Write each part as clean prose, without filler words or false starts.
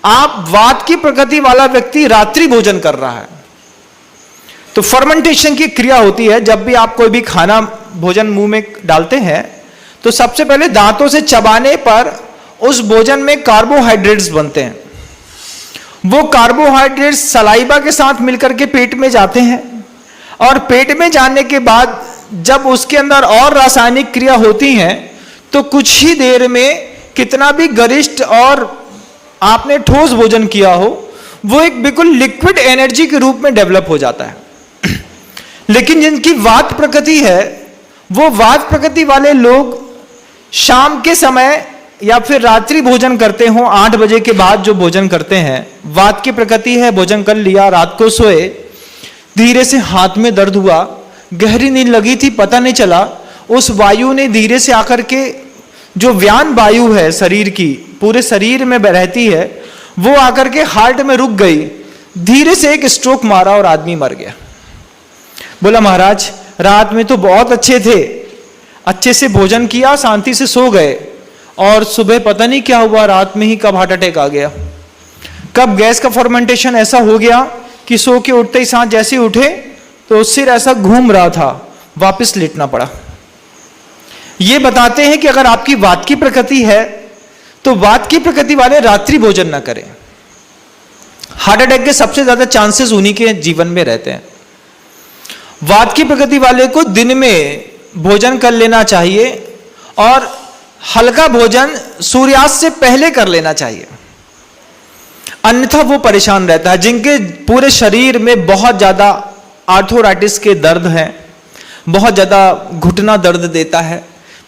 आप वात की प्रकृति वाला व्यक्ति रात्रि भोजन कर रहा है, तो फर्मेंटेशन की क्रिया होती है। जब भी आप कोई भी खाना भोजन मुंह में डालते हैं तो सबसे पहले दांतों से चबाने पर उस भोजन में कार्बोहाइड्रेट्स बनते हैं। वो कार्बोहाइड्रेट्स सलाइवा के साथ मिलकर के पेट में जाते हैं, और पेट में जाने के बाद जब उसके अंदर और रासायनिक क्रिया होती है तो कुछ ही देर में कितना भी गरिष्ठ और आपने ठोस भोजन किया हो, वो एक बिल्कुल लिक्विड एनर्जी के रूप में डेवलप हो जाता है। लेकिन जिनकी वात प्रकृति है, वो वात प्रकृति वाले लोग शाम के समय या फिर रात्रि भोजन करते हो, 8 बजे के बाद जो भोजन करते हैं, वात की प्रकृति है, भोजन कर लिया, रात को सोए, धीरे से हाथ में दर्द हुआ, गहरी नींद लगी थी, पता नहीं चला, उस वायु ने धीरे से आकर के, जो व्यान वायु है शरीर की, पूरे शरीर में रहती है, वो आकर के हार्ट में रुक गई, धीरे से एक स्ट्रोक मारा और आदमी मर गया। बोला महाराज रात में तो बहुत अच्छे थे, अच्छे से भोजन किया, शांति से सो गए, और सुबह पता नहीं क्या हुआ, रात में ही कब हार्ट अटैक आ गया, कब गैस का फर्मेंटेशन ऐसा हो गया कि सो के उठते ही साथ जैसे उठे तो सिर ऐसा घूम रहा था, वापस लेटना पड़ा। ये बताते हैं कि अगर आपकी वात की प्रकृति है तो वात की प्रकृति वाले रात्रि भोजन ना करें। हार्ट अटैक के सबसे ज्यादा चांसेस उन्हीं के जीवन में रहते हैं। वात की प्रकृति वाले को दिन में भोजन कर लेना चाहिए, और हल्का भोजन सूर्यास्त से पहले कर लेना चाहिए, अन्यथा वो परेशान रहता है। जिनके पूरे शरीर में बहुत ज्यादा आर्थराइटिस के दर्द हैं, बहुत ज्यादा घुटना दर्द देता है,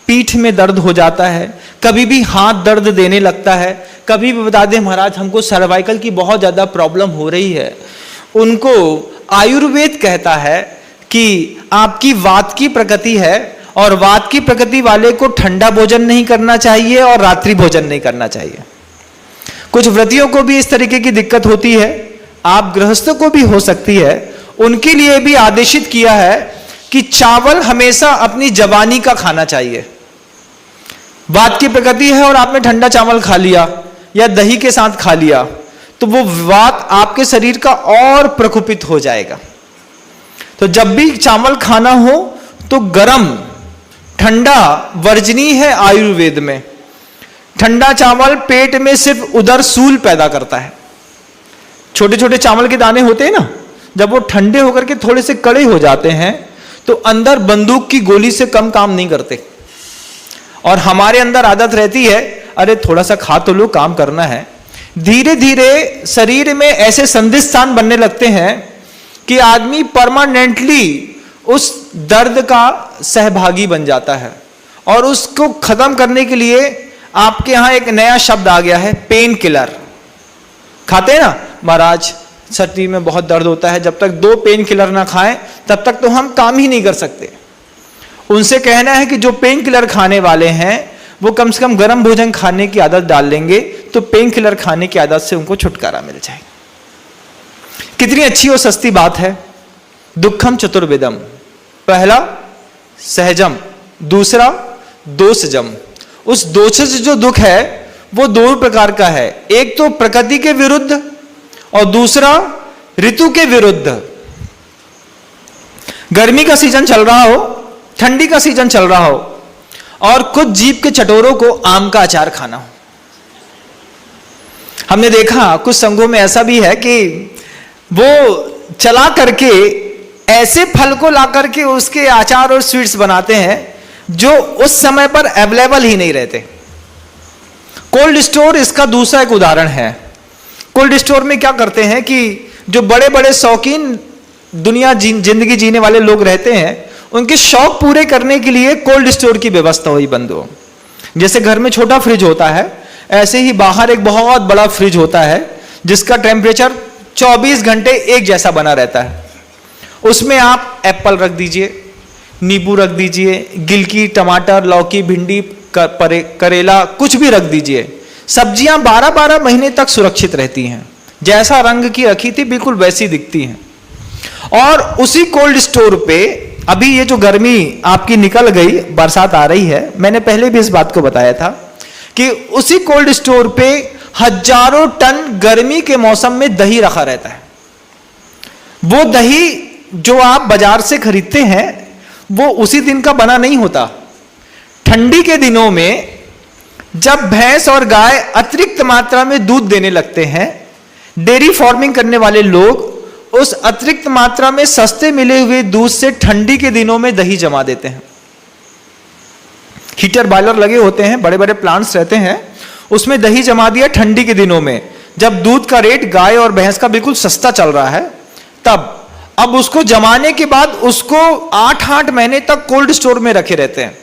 पीठ में दर्द हो जाता है, कभी भी हाथ दर्द देने लगता है, कभी भी बता दें महाराज हमको सर्वाइकल की बहुत ज्यादा प्रॉब्लम हो रही है, उनको आयुर्वेद कहता है कि आपकी वात की प्रकृति है, और वात की प्रकृति वाले को ठंडा भोजन नहीं करना चाहिए और रात्रि भोजन नहीं करना चाहिए। कुछ व्रतियों को भी इस तरीके की दिक्कत होती है, आप गृहस्थों को भी हो सकती है, उनके लिए भी आदेशित किया है कि चावल हमेशा अपनी जवानी का खाना चाहिए। वात की प्रकृति है और आपने ठंडा चावल खा लिया या दही के साथ खा लिया तो वो वात आपके शरीर का और प्रकोपित हो जाएगा। तो जब भी चावल खाना हो तो गर्म, ठंडा वर्जनीय है। आयुर्वेद में ठंडा चावल पेट में सिर्फ उदर सूल पैदा करता है। छोटे छोटे चावल के दाने होते हैं ना, जब वो ठंडे होकर के थोड़े से कड़े हो जाते हैं तो अंदर बंदूक की गोली से कम काम नहीं करते, और हमारे अंदर आदत रहती है अरे थोड़ा सा खा तो लो, काम करना है। धीरे धीरे शरीर में ऐसे संधिस्थान बनने लगते हैं कि आदमी परमानेंटली उस दर्द का सहभागी बन जाता है, और उसको खत्म करने के लिए आपके यहां एक नया शब्द आ गया है, पेन किलर। खाते हैं ना महाराज, शरीर में बहुत दर्द होता है, जब तक 2 पेन किलर ना खाएं तब तक तो हम काम ही नहीं कर सकते। उनसे कहना है कि जो पेन किलर खाने वाले हैं वो कम से कम गर्म भोजन खाने की आदत डाल लेंगे तो पेन किलर खाने की आदत से उनको छुटकारा मिल जाएगा। कितनी अच्छी और सस्ती बात है। दुखम चतुर्विधम, पहला सहजम, दूसरा दोषजम। उस दोषज जो दुख है वो 2 प्रकार का है, एक तो प्रकृति के विरुद्ध और दूसरा ऋतु के विरुद्ध। गर्मी का सीजन चल रहा हो, ठंडी का सीजन चल रहा हो, और कुछ जीभ के चटोरों को आम का अचार खाना हो। हमने देखा कुछ संघों में ऐसा भी है कि वो चला करके ऐसे फल को ला करके उसके अचार और स्वीट्स बनाते हैं जो उस समय पर अवेलेबल ही नहीं रहते। कोल्ड स्टोर इसका दूसरा एक उदाहरण है। कोल्ड स्टोर में क्या करते हैं कि जो बड़े बड़े शौकीन दुनिया जिंदगी जीने वाले लोग रहते हैं, उनके शौक पूरे करने के लिए कोल्ड स्टोर की व्यवस्था हुई बंद हो। जैसे घर में छोटा फ्रिज होता है, ऐसे ही बाहर एक बहुत बड़ा फ्रिज होता है जिसका टेम्परेचर 24 घंटे एक जैसा बना रहता है। उसमें आप एप्पल रख दीजिए, नींबू रख दीजिए, गिलकी, टमाटर, लौकी, भिंडी, करेला, कुछ भी रख दीजिए। सब्जियां 12-12 महीने तक सुरक्षित रहती हैं, जैसा रंग की रखी थी बिल्कुल वैसी दिखती हैं। और उसी कोल्ड स्टोर पे अभी ये जो गर्मी आपकी निकल गई, बरसात आ रही है, मैंने पहले भी इस बात को बताया था कि उसी कोल्ड स्टोर पे हजारों टन गर्मी के मौसम में दही रखा रहता है। वो दही जो आप बाजार से खरीदते हैं वो उसी दिन का बना नहीं होता। ठंडी के दिनों में जब भैंस और गाय अतिरिक्त मात्रा में दूध देने लगते हैं, डेयरी फार्मिंग करने वाले लोग उस अतिरिक्त मात्रा में सस्ते मिले हुए दूध से ठंडी के दिनों में दही जमा देते हैं। हीटर बॉयलर लगे होते हैं, बड़े बड़े प्लांट्स रहते हैं, उसमें दही जमा दिया ठंडी के दिनों में, जब दूध का रेट गाय और भैंस का बिल्कुल सस्ता चल रहा है तब। अब उसको जमाने के बाद उसको 8-8 महीने तक कोल्ड स्टोर में रखे रहते हैं।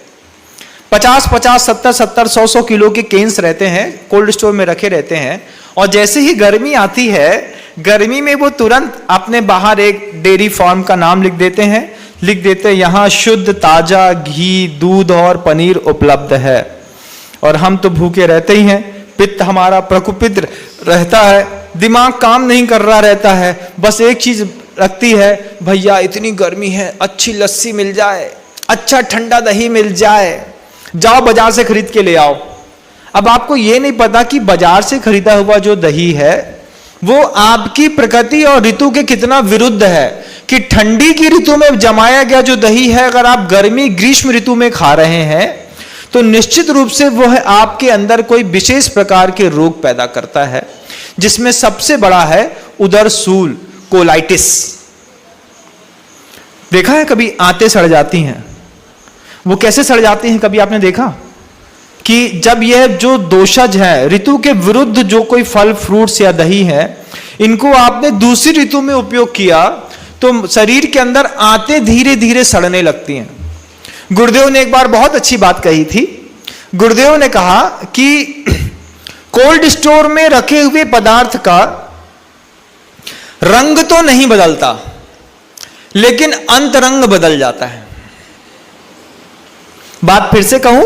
50-50, 70-70, 100-100 किलो के केन्स रहते हैं, कोल्ड स्टोर में रखे रहते हैं। और जैसे ही गर्मी आती है, गर्मी में वो तुरंत अपने बाहर एक डेयरी फार्म का नाम लिख देते हैं यहां शुद्ध ताजा घी, दूध और पनीर उपलब्ध है। और हम तो भूखे रहते ही हैं, पित्त हमारा प्रकुपित रहता है, दिमाग काम नहीं कर रहा रहता है, बस एक चीज रखती है, भैया इतनी गर्मी है, अच्छी लस्सी मिल जाए, अच्छा ठंडा दही मिल जाए, जाओ बाजार से खरीद के ले आओ। अब आपको यह नहीं पता कि बाजार से खरीदा हुआ जो दही है वो आपकी प्रकृति और ऋतु के कितना विरुद्ध है। कि ठंडी की ऋतु में जमाया गया जो दही है, अगर आप गर्मी ग्रीष्म ऋतु में खा रहे हैं तो निश्चित रूप से वो है आपके अंदर कोई विशेष प्रकार के रोग पैदा करता है, जिसमें सबसे बड़ा है उदरसूल, कोलाइटिस। देखा है कभी आंतें सड़ जाती हैं, वो कैसे सड़ जाती हैं? कभी आपने देखा कि जब यह जो दोषज है, ऋतु के विरुद्ध जो कोई फल फ्रूट्स या दही है, इनको आपने दूसरी ऋतु में उपयोग किया तो शरीर के अंदर आंतें धीरे धीरे सड़ने लगती हैं। गुरुदेव ने एक बार बहुत अच्छी बात कही थी। गुरुदेव ने कहा कि कोल्ड स्टोर में रखे हुए पदार्थ का रंग तो नहीं बदलता, लेकिन अंतरंग बदल जाता है। बात फिर से कहूं,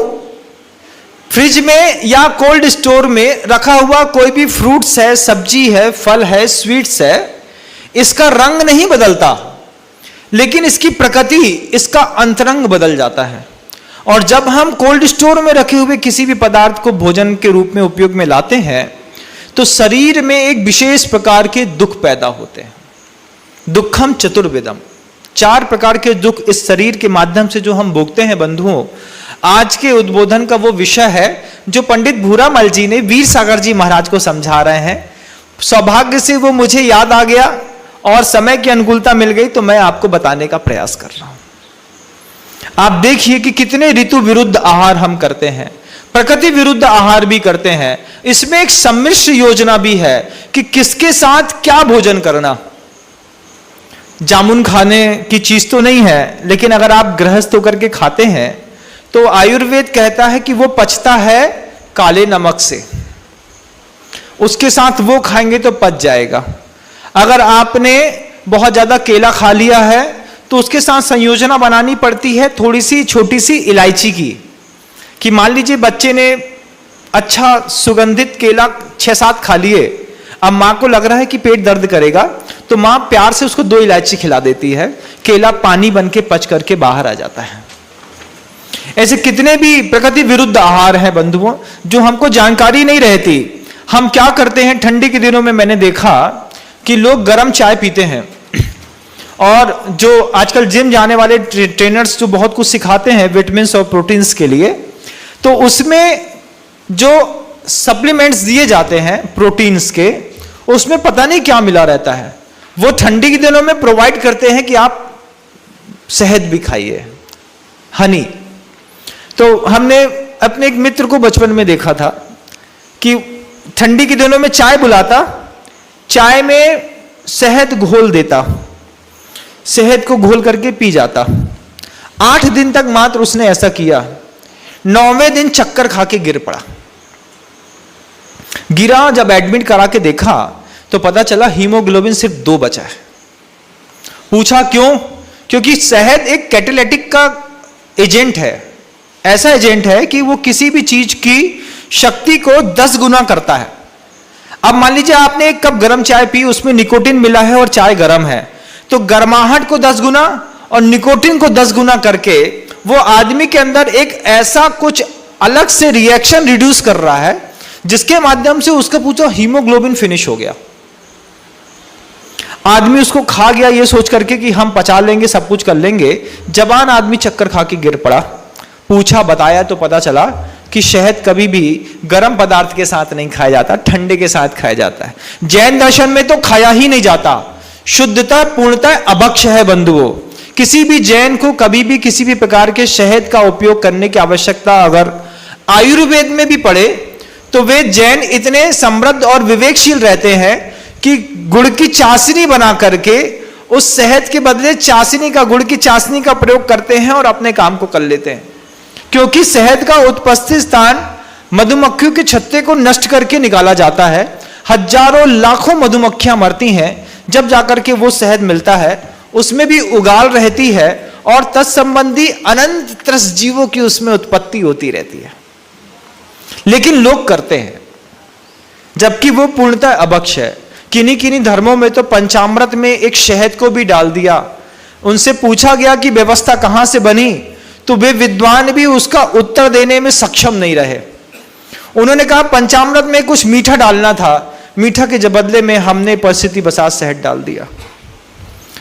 फ्रिज में या कोल्ड स्टोर में रखा हुआ कोई भी फ्रूट्स है, सब्जी है, फल है, स्वीट्स है, इसका रंग नहीं बदलता, लेकिन इसकी प्रकृति, इसका अंतरंग बदल जाता है। और जब हम कोल्ड स्टोर में रखे हुए किसी भी पदार्थ को भोजन के रूप में उपयोग में लाते हैं तो शरीर में एक विशेष प्रकार के दुख पैदा होते हैं। दुखम चतुर्विधम, 4 प्रकार के दुख इस शरीर के माध्यम से जो हम भोगते हैं। बंधुओं, आज के उद्बोधन का वो विषय है जो पंडित भूरामल जी ने वीर सागर जी महाराज को समझा रहे हैं। सौभाग्य से वो मुझे याद आ गया और समय की अनुकूलता मिल गई तो मैं आपको बताने का प्रयास कर रहा हूं। आप देखिए कि कितने ऋतु विरुद्ध आहार हम करते हैं, प्रकृति विरुद्ध आहार भी करते हैं। इसमें एक सम्मिश्र योजना भी है कि किसके साथ क्या भोजन करना। जामुन खाने की चीज तो नहीं है, लेकिन अगर आप गृहस्थ होकर के खाते हैं तो आयुर्वेद कहता है कि वो पचता है काले नमक से, उसके साथ वो खाएंगे तो पच जाएगा। अगर आपने बहुत ज्यादा केला खा लिया है तो उसके साथ संयोजना बनानी पड़ती है थोड़ी सी छोटी सी इलायची की। कि मान लीजिए बच्चे ने अच्छा सुगंधित केला 6-7 खा लिए, अब मां को लग रहा है कि पेट दर्द करेगा तो मां प्यार से उसको 2 इलायची खिला देती है, केला पानी बन के पच करके बाहर आ जाता है। ऐसे कितने भी प्रकृति विरुद्ध आहार हैं बंधुओं, जो हमको जानकारी नहीं रहती। हम क्या करते हैं, ठंडी के दिनों में मैंने देखा कि लोग गर्म चाय पीते हैं, और जो आजकल जिम जाने वाले ट्रेनर्स जो बहुत कुछ सिखाते हैं विटामिन्स और प्रोटीन्स के लिए, तो उसमें जो सप्लीमेंट्स दिए जाते हैं प्रोटीन्स के, उसमें पता नहीं क्या मिला रहता है। वो ठंडी के दिनों में प्रोवाइड करते हैं कि आप शहद भी खाइए, हनी। तो हमने अपने एक मित्र को बचपन में देखा था कि ठंडी के दिनों में चाय बुलाता, चाय में शहद घोल देता, शहद को घोल करके पी जाता। 8 दिन तक मात्र उसने ऐसा किया। 9वें दिन चक्कर खा के गिर पड़ा। गिरा, जब एडमिट करा के देखा तो पता चला हीमोग्लोबिन सिर्फ 2 बचा है। पूछा क्यों? क्योंकि शहद एक कैटालिटिक का एजेंट है, ऐसा एजेंट है कि वो किसी भी चीज की शक्ति को 10 गुना करता है। अब मान लीजिए आपने 1 कप गर्म चाय पी, उसमें निकोटिन मिला है और चाय गर्म है, तो गर्माहट को 10 गुना और निकोटिन को 10 गुना करके वो आदमी के अंदर एक ऐसा कुछ अलग से रिएक्शन रिड्यूस कर रहा है जिसके माध्यम से उसका पूछा हीमोग्लोबिन फिनिश हो गया। आदमी उसको खा गया ये सोच करके कि हम पचा लेंगे, सब कुछ कर लेंगे। जवान आदमी चक्कर खा के गिर पड़ा। पूछा, बताया तो पता चला कि शहद कभी भी गर्म पदार्थ के साथ नहीं खाया जाता, ठंडे के साथ खाया जाता है। जैन दर्शन में तो खाया ही नहीं जाता। शुद्धता पूर्णता अभक्ष है बंधुओं। किसी भी जैन को कभी भी किसी भी प्रकार के शहद का उपयोग करने की आवश्यकता अगर आयुर्वेद में भी पड़े तो वे जैन इतने समृद्ध और विवेकशील रहते हैं कि गुड़ की चाशनी बना करके उस शहद के बदले चाशनी का, गुड़ की चाशनी का प्रयोग करते हैं और अपने काम को कर लेते हैं। क्योंकि शहद का उत्पत्ति स्थान मधुमक्खियों के छत्ते को नष्ट करके निकाला जाता है। हजारों लाखों मधुमक्खियां मरती हैं, जब जाकर के वो शहद मिलता है उसमें भी उगाल रहती है और तत्संबंधी अनंत त्रस जीवों की उसमें उत्पत्ति होती रहती है। लेकिन लोग करते हैं, जबकि वो पूर्णतः अभक्ष है। किन्हीं किन्हीं धर्मों में तो पंचामृत में एक शहद को भी डाल दिया। उनसे पूछा गया कि व्यवस्था कहां से बनी, तो वे विद्वान भी उसका उत्तर देने में सक्षम नहीं रहे। उन्होंने कहा पंचामृत में कुछ मीठा डालना था, मीठा के बदले में हमने परिस्थिति बसात शहद डाल दिया।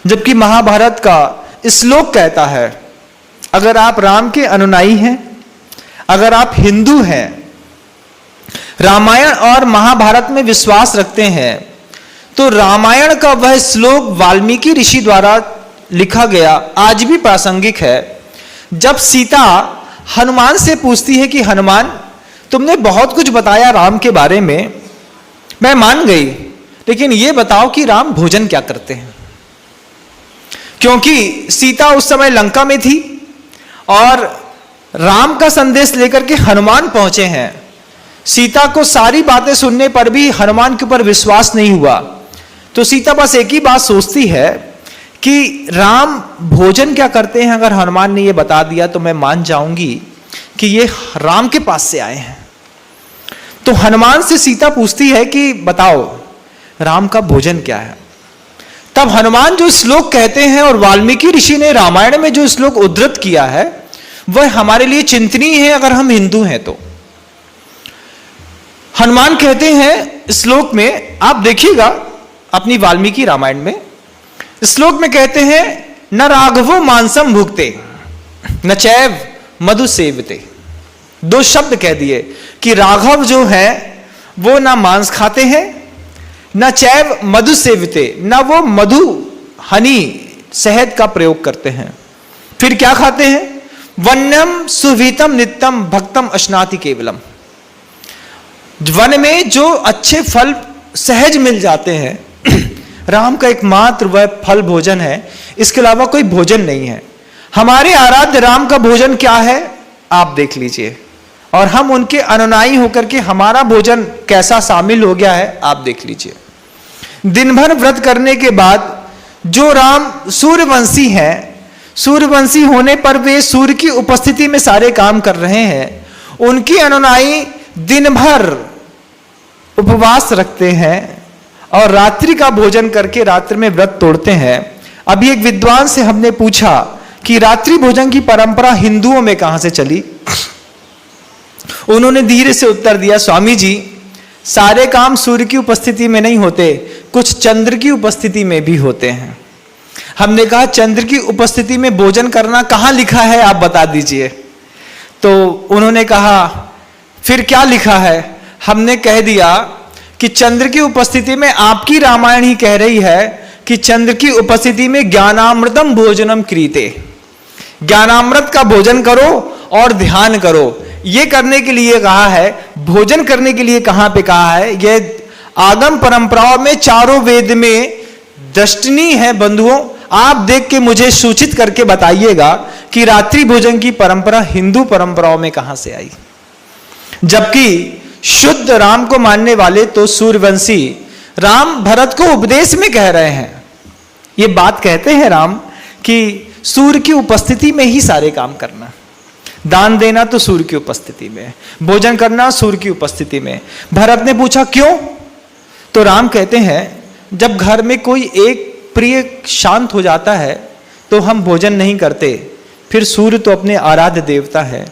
जबकि महाभारत का श्लोक कहता है, अगर आप राम के अनुयायी हैं, अगर आप हिंदू हैं, रामायण और महाभारत में विश्वास रखते हैं, तो रामायण का वह श्लोक वाल्मीकि ऋषि द्वारा लिखा गया आज भी प्रासंगिक है। जब सीता हनुमान से पूछती है कि हनुमान, तुमने बहुत कुछ बताया राम के बारे में, मैं मान गई, लेकिन यह बताओ कि राम भोजन क्या करते हैं। क्योंकि सीता उस समय लंका में थी और राम का संदेश लेकर के हनुमान पहुंचे हैं। सीता को सारी बातें सुनने पर भी हनुमान के ऊपर विश्वास नहीं हुआ, तो सीता बस एक ही बात सोचती है कि राम भोजन क्या करते हैं। अगर हनुमान ने यह बता दिया तो मैं मान जाऊंगी कि ये राम के पास से आए हैं। तो हनुमान से सीता पूछती है कि बताओ राम का भोजन क्या है। तब हनुमान जो श्लोक कहते हैं और वाल्मीकि ऋषि ने रामायण में जो श्लोक उद्धृत किया है वह हमारे लिए चिंतनीय है अगर हम हिंदू हैं तो। हनुमान कहते हैं श्लोक में, आप देखिएगा अपनी वाल्मीकि रामायण में, श्लोक में कहते हैं न राघवो मांसम भुगते न चैव मधु सेवते। दो शब्द कह दिए कि राघव जो है वो ना मांस खाते हैं, न चैव मधु सेवते, न वो मधु हनी शहद का प्रयोग करते हैं। फिर क्या खाते हैं, वन्यम सुवीतम नित्यम भक्तम अश्नाति केवलम। वन में जो अच्छे फल सहज मिल जाते हैं, राम का एकमात्र वह फल भोजन है, इसके अलावा कोई भोजन नहीं है। हमारे आराध्य राम का भोजन क्या है आप देख लीजिए, और हम उनके अनुयायी होकर के हमारा भोजन कैसा शामिल हो गया है आप देख लीजिए। दिन भर व्रत करने के बाद जो राम सूर्यवंशी हैं, सूर्यवंशी होने पर वे सूर्य की उपस्थिति में सारे काम कर रहे हैं, उनके अनुयायी दिन भर उपवास रखते हैं और रात्रि का भोजन करके रात्रि में व्रत तोड़ते हैं। अभी एक विद्वान से हमने पूछा कि रात्रि भोजन की परंपरा हिंदुओं में कहां से चली। उन्होंने धीरे से उत्तर दिया, स्वामी जी सारे काम सूर्य की उपस्थिति में नहीं होते, कुछ चंद्र की उपस्थिति में भी होते हैं। हमने कहा चंद्र की उपस्थिति में भोजन करना कहां लिखा है आप बता दीजिए। तो उन्होंने कहा फिर क्या लिखा है। हमने कह दिया कि चंद्र की उपस्थिति में आपकी रामायण ही कह रही है कि चंद्र की उपस्थिति में ज्ञानामृतम भोजनम क्रीते, ज्ञानामृत का भोजन करो और ध्यान करो। ये करने के लिए कहा है, भोजन करने के लिए कहां पे कहा है। यह आगम परंपराओं में चारों वेद में दृष्टनीय है। बंधुओं आप देख के मुझे सूचित करके बताइएगा कि रात्रि भोजन की परंपरा हिंदू परंपराओं में कहां से आई। जबकि शुद्ध राम को मानने वाले तो सूर्यवंशी राम भरत को उपदेश में कह रहे हैं, ये बात कहते हैं राम कि सूर्य की उपस्थिति में ही सारे काम करना, दान देना तो सूर्य की उपस्थिति में, भोजन करना सूर्य की उपस्थिति में। भरत ने पूछा क्यों, तो राम कहते हैं जब घर में कोई एक प्रिय शांत हो जाता है तो हम भोजन नहीं करते, फिर सूर्य तो अपने आराध्य देवता है,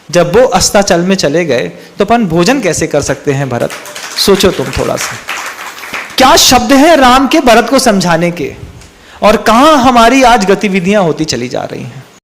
जब वो अस्ताचल में चले गए तो अपन भोजन कैसे कर सकते हैं भरत? सोचो तुम थोड़ा सा, क्या शब्द है राम के भरत को समझाने के, और कहां हमारी आज गतिविधियां होती चली जा रही हैं।